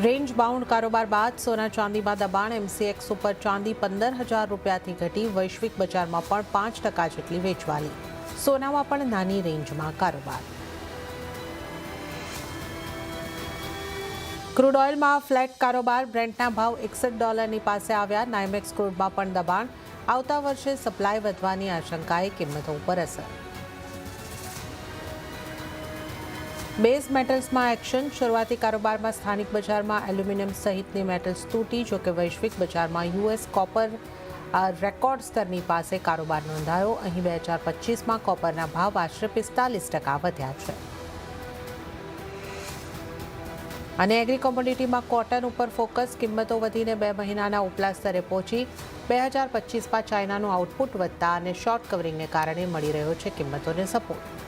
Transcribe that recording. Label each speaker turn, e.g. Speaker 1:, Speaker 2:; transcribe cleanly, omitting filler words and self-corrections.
Speaker 1: Range bound કારોબાર બાદ સોના ચાંદીમાં દબાણ MCX ઉપર ચાંદી 15,000 રૂપિયાથી ઘટી વૈશ્વિક બજારમાં પણ 5% જેટલી વેચવાલી. સોનામાં પણ નાની રેન્જમાં કારોબાર. ક્રૂડ ઓઇલમાં ફ્લેટ કારોબાર. બ્રેન્ટના ભાવ $61 પાસે આવ્યા. નાયમેક્સ ક્રૂડમાં પણ દબાણ. આવતા વર્ષે સપ્લાય વધવાની આશંકાએ કિંમતો ઉપર અસર. બેઝ મેટલ્સમાં એક્શન. શરૂઆતી કારોબારમાં સ્થાનિક બજારમાં એલ્યુમિનિયમ સહિતની મેટલ્સ તૂટી. જોકે વૈશ્વિક બજારમાં US કોપર રેકોર્ડ સ્તરની પાસે કારોબાર નોંધાયો. અહીં 2025માં કોપરના ભાવ આશરે 45% વધ્યા છે. અને એગ્રી કોમોડિટીમાં કોટન ઉપર ફોકસ. કિંમતો વધીને 2 મહિનાના ઉપલા સ્તરે પહોંચી. 2025માં ચાઇનાનું આઉટપુટ વધતા અને શોર્ટ કવરિંગને કારણે મળી રહ્યો છે કિંમતોને સપોર્ટ.